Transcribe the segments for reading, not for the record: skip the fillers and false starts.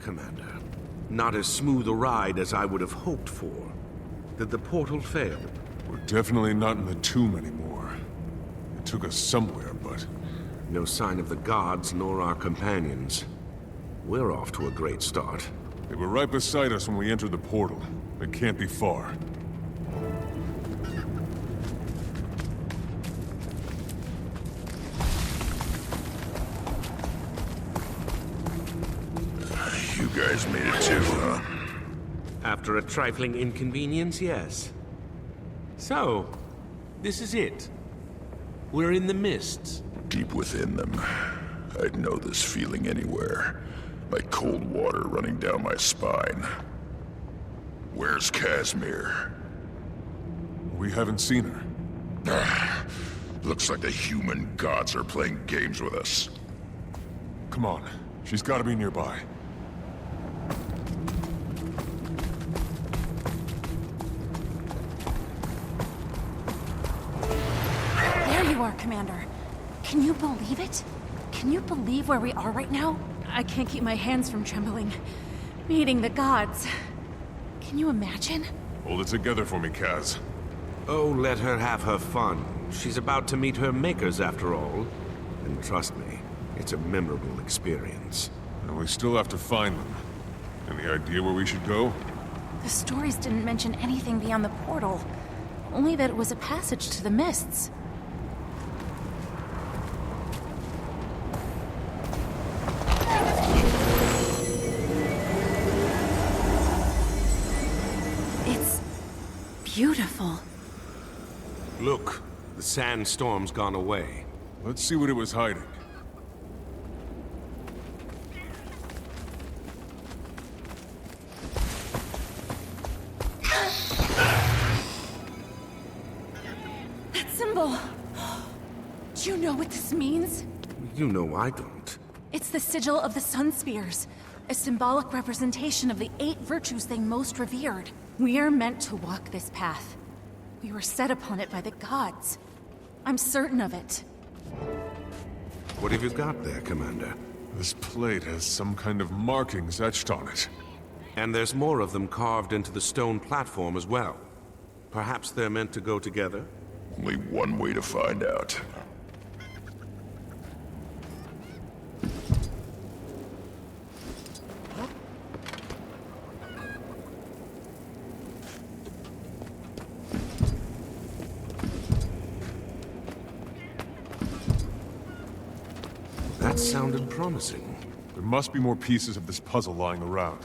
Commander. Not as smooth a ride as I would have hoped for. Did the portal fail? We're definitely not in the tomb anymore. It took us somewhere, but... No sign of the gods nor our companions. We're off to a great start. They were right beside us when we entered the portal. They can't be far. You guys made it too, huh? After a trifling inconvenience, yes. So, this is it. We're in the mists. Deep within them. I'd know this feeling anywhere. Like cold water running down my spine. Where's Casimir? We haven't seen her. Looks like the human gods are playing games with us. Come on. She's gotta be nearby. There you are, Commander. Can you believe it? Can you believe where we are right now? I can't keep my hands from trembling. Meeting the gods. Can you imagine? Hold it together for me, Kaz. Oh, let her have her fun. She's about to meet her makers after all. And trust me, it's a memorable experience. And we still have to find them. Any idea where we should go? The stories didn't mention anything beyond the portal. Only that it was a passage to the mists. It's beautiful. Look, the sandstorm's gone away. Let's see what it was hiding. That symbol! Do you know what this means? You know I don't. It's the sigil of the Sun Spears, a symbolic representation of the 8 virtues they most revered. We are meant to walk this path. We were set upon it by the gods. I'm certain of it. What have you got there, Commander? This plate has some kind of markings etched on it. And there's more of them carved into the stone platform as well. Perhaps they're meant to go together? Only one way to find out. That sounded promising. There must be more pieces of this puzzle lying around.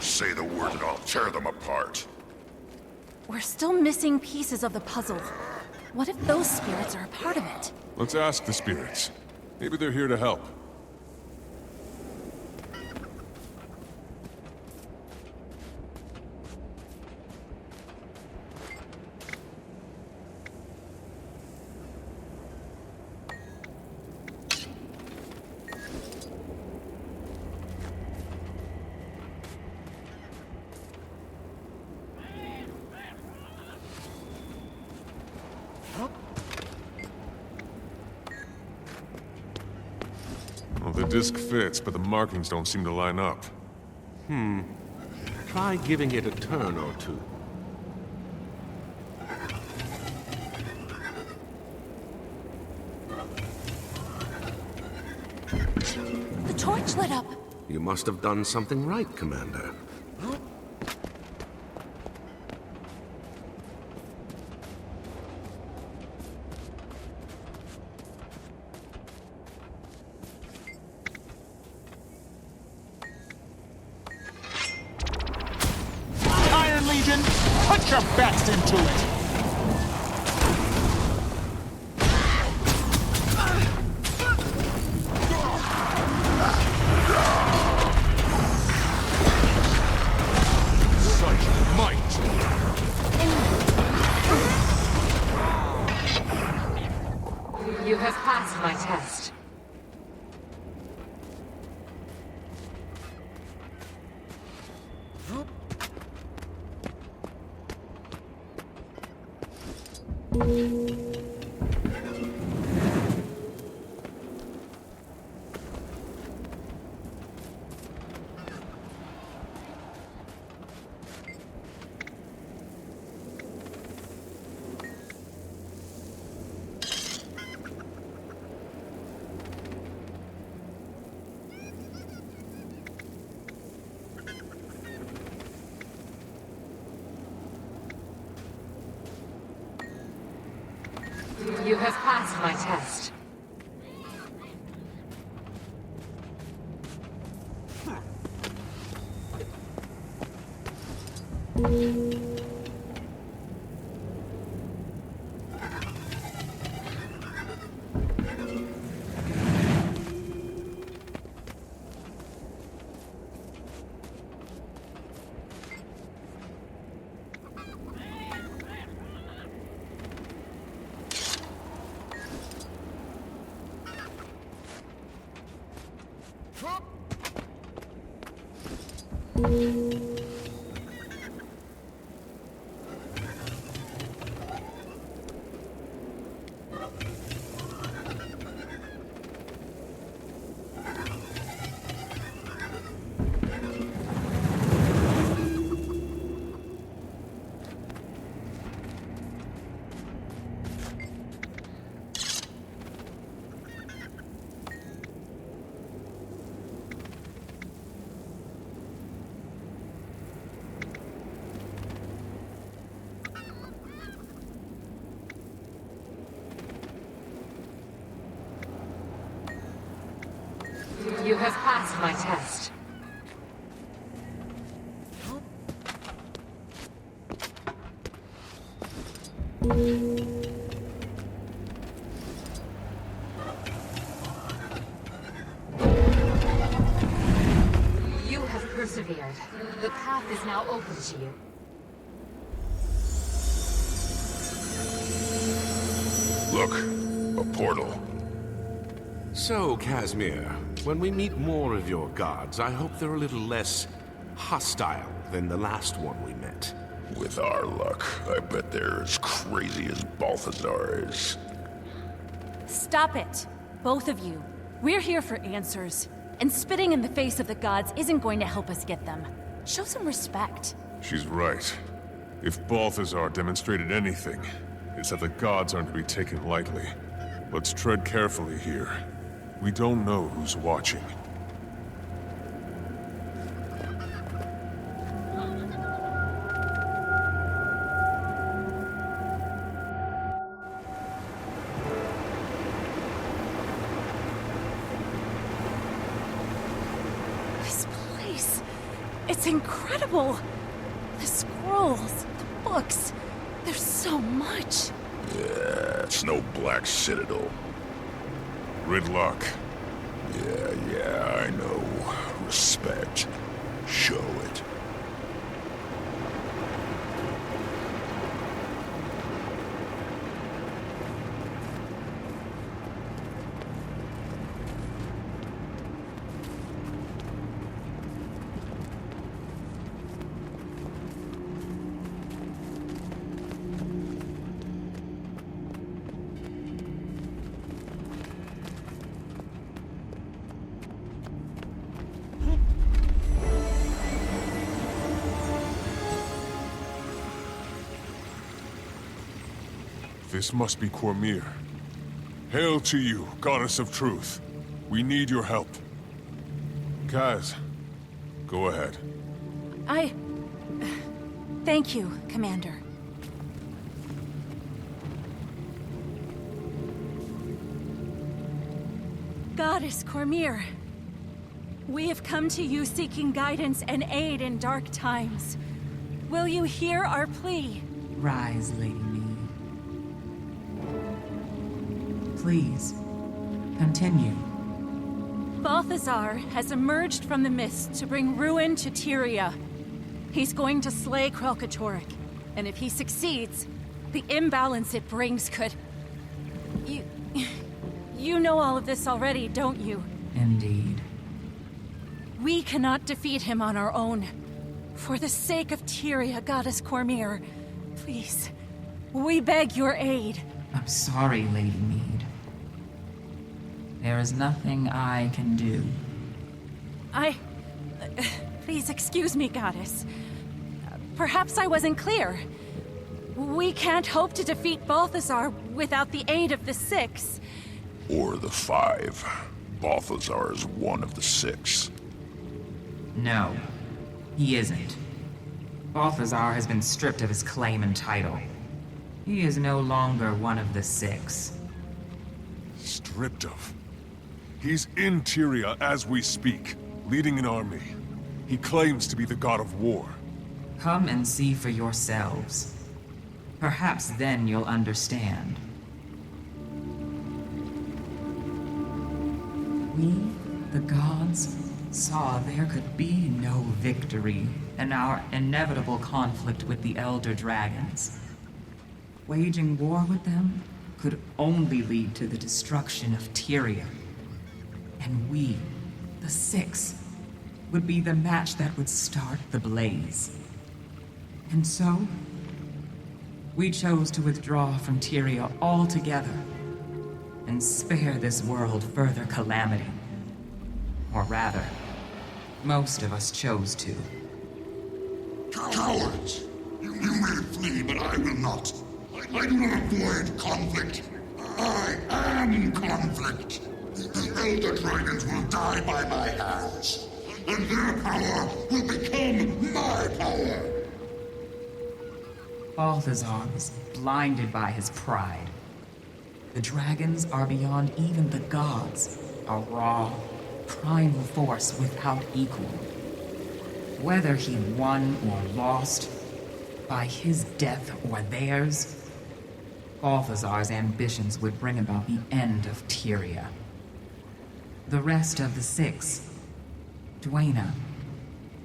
Say the word and I'll tear them apart. We're still missing pieces of the puzzle. What if those spirits are a part of it? Let's ask the spirits. Maybe they're here to help. Well, the disc fits, but the markings don't seem to line up. Try giving it a turn or two. The torch lit up. You must have done something right, Commander. Iron Legion, put your best into it! Such might! You have passed my test. You have passed my test. You have passed my test. You have persevered. The path is now open to you. Look, a portal. So, Casimir, when we meet more of your gods, I hope they're a little less hostile than the last one we met. With our luck, I bet they're as crazy as Balthazar is. Stop it, both of you. We're here for answers, and spitting in the face of the gods isn't going to help us get them. Show some respect. She's right. If Balthazar demonstrated anything, it's that the gods aren't to be taken lightly. Let's tread carefully here. We don't know who's watching. This place... it's It's incredible! The scrolls, the books, there's so much. Yeah, it's no Black Citadel. Gridlock. Yeah, I know. Respect. Show it. This must be Cormyr. Hail to you, Goddess of Truth. We need your help. Kaz, go ahead. Thank you, Commander. Goddess Cormyr, we have come to you seeking guidance and aid in dark times. Will you hear our plea? Rise, Lady Mead. Please, continue. Balthazar has emerged from the mist to bring ruin to Tyria. He's going to slay Kralkatorrik, and if he succeeds, the imbalance it brings could... You know all of this already, don't you? Indeed. We cannot defeat him on our own. For the sake of Tyria, Goddess Cormyr, please, we beg your aid. I'm sorry, Lady Mead. There is nothing I can do. Please excuse me, Goddess. Perhaps I wasn't clear. We can't hope to defeat Balthazar without the aid of the Six. Or the 5. Balthazar is one of the 6. No, he isn't. Balthazar has been stripped of his claim and title. He is no longer one of the 6. Stripped of? He's in Tyria as we speak, leading an army. He claims to be the god of war. Come and see for yourselves. Perhaps then you'll understand. We, the gods, saw there could be no victory in our inevitable conflict with the Elder Dragons. Waging war with them could only lead to the destruction of Tyria. And we, the 6, would be the match that would start the blaze. And so, we chose to withdraw from Tyria altogether and spare this world further calamity. Or rather, most of us chose to. Cowards! You may flee, but I will not. I do not avoid conflict. I am conflict. The Elder Dragons will die by my hands, and their power will become my power. Balthazar was blinded by his pride. The dragons are beyond even the gods, a raw, primal force without equal. Whether he won or lost, by his death or theirs, Balthazar's ambitions would bring about the end of Tyria. The rest of the 6, Dwayna,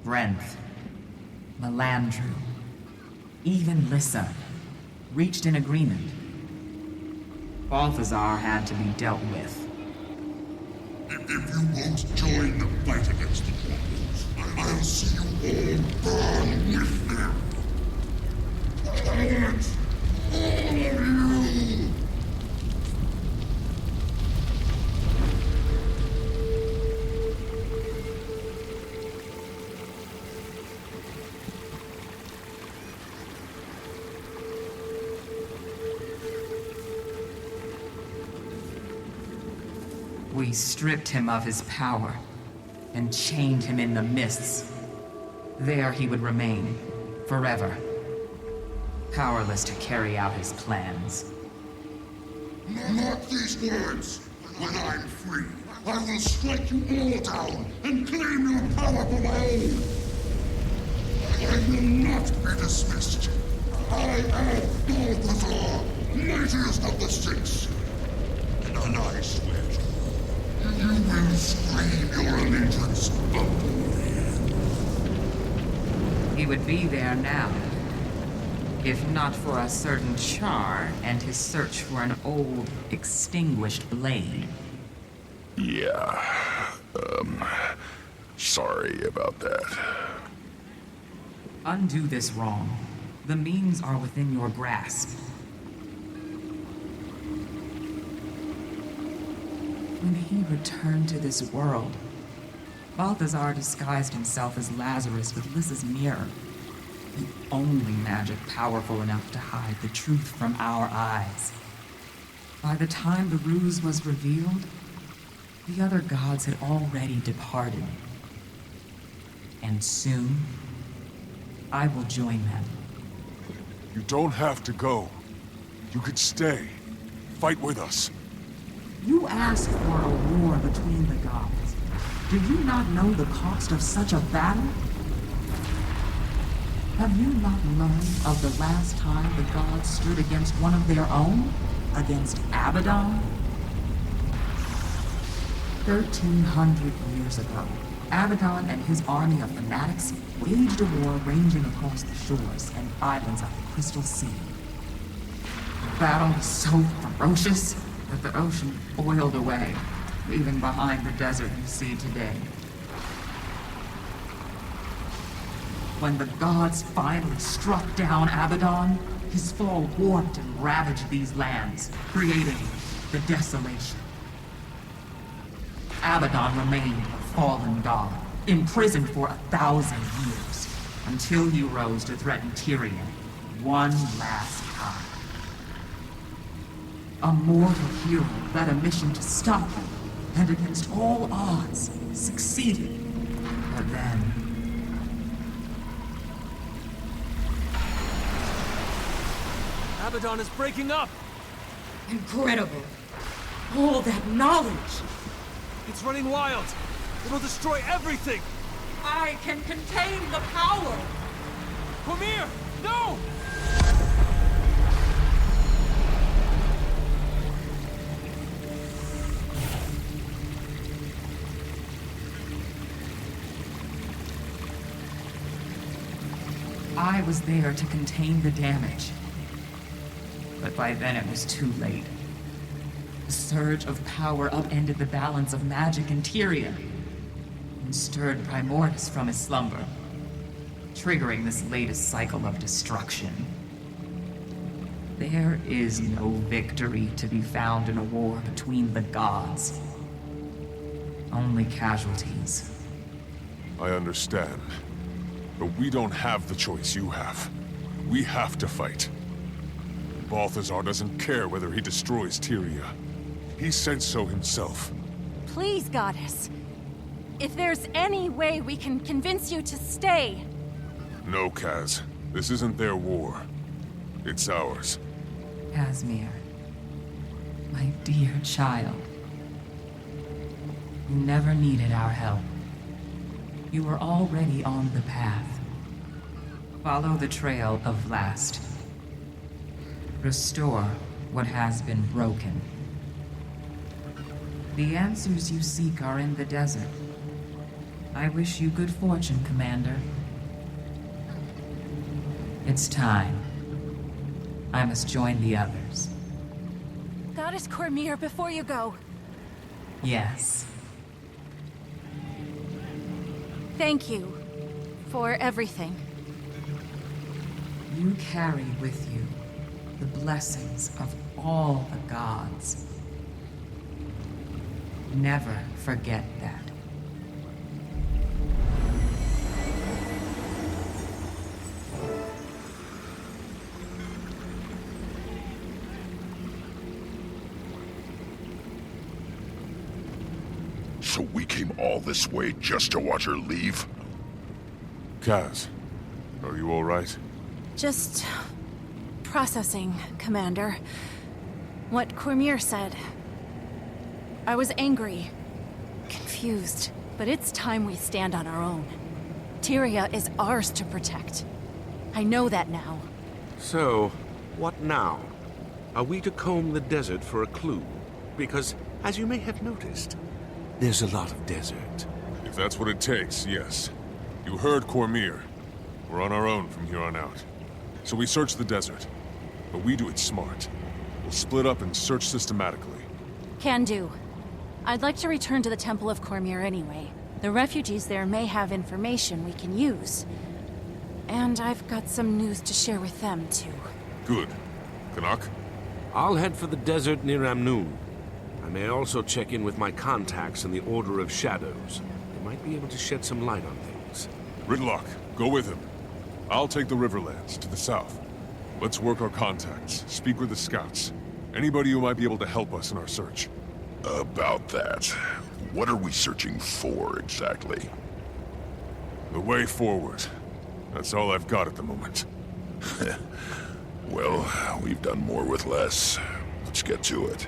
Brenth, Melandru, even Lissa, reached an agreement. Balthazar had to be dealt with. If you won't join the fight against the dragons, I'll see you all burn with them. Cowards! All of you! We stripped him of his power and chained him in the mists. There he would remain, forever, powerless to carry out his plans. Mark these words. When I'm free, I will strike you all down and claim your power for my own. will not be dismissed. I am Balthazar, mightiest of the six. And I swear to you, you will scream your allegiance before the end. He would be there now, if not for a certain Char and his search for an old, extinguished blade. Yeah, sorry about that. Undo this wrong. The means are within your grasp. When he returned to this world, Balthazar disguised himself as Lazarus with Lys's mirror. The only magic powerful enough to hide the truth from our eyes. By the time the ruse was revealed, the other gods had already departed. And soon, I will join them. You don't have to go. You could stay. Fight with us. You asked for a war between the gods. Do you not know the cost of such a battle? Have you not learned of the last time the gods stood against one of their own? Against Abaddon? 1,300 years ago, Abaddon and his army of fanatics waged a war ranging across the shores and islands of the Crystal Sea. The battle was so ferocious that the ocean boiled away, leaving behind the desert you see today. When the gods finally struck down Abaddon, his fall warped and ravaged these lands, creating the desolation. Abaddon remained a fallen god, imprisoned for 1,000 years, until he rose to threaten Tyria one last time. A mortal hero led a mission to stop him, and against all odds, succeeded. But then... Abaddon is breaking up! Incredible! All that knowledge! It's running wild! It'll destroy everything! I can contain the power! Come here! No! I was there to contain the damage. But by then it was too late. The surge of power upended the balance of magic in Tyria, and stirred Primordus from his slumber, triggering this latest cycle of destruction. There is no victory to be found in a war between the gods. Only casualties. I understand. But we don't have the choice you have. We have to fight. Balthazar doesn't care whether he destroys Tyria. He said so himself. Please, Goddess. If there's any way we can convince you to stay... No, Kaz. This isn't their war. It's ours. Casimir, my dear child. You never needed our help. You were already on the path. Follow the trail of Vlast. Restore what has been broken. The answers you seek are in the desert. I wish you good fortune, Commander. It's time. I must join the others. Goddess Cormir, before you go. Yes. Thank you for everything. You carry with you the blessings of all the gods. Never forget that. So we came all this way just to watch her leave? Kaz, are you all right? Just... processing, Commander. What Cormir said. I was angry, confused, but it's time we stand on our own. Tyria is ours to protect. I know that now. So, what now? Are we to comb the desert for a clue? Because, as you may have noticed, there's a lot of desert. If that's what it takes, yes. You heard Cormyr. We're on our own from here on out. So we search the desert. But we do it smart. We'll split up and search systematically. Can do. I'd like to return to the Temple of Cormyr anyway. The refugees there may have information we can use. And I've got some news to share with them, too. Good. Canuck? I'll head for the desert near Amnoon. I may also check in with my contacts in the Order of Shadows. They might be able to shed some light on things. Ridlock, go with him. I'll take the Riverlands, to the south. Let's work our contacts, speak with the scouts. Anybody who might be able to help us in our search. About that, what are we searching for, exactly? The way forward. That's all I've got at the moment. Well, we've done more with less. Let's get to it.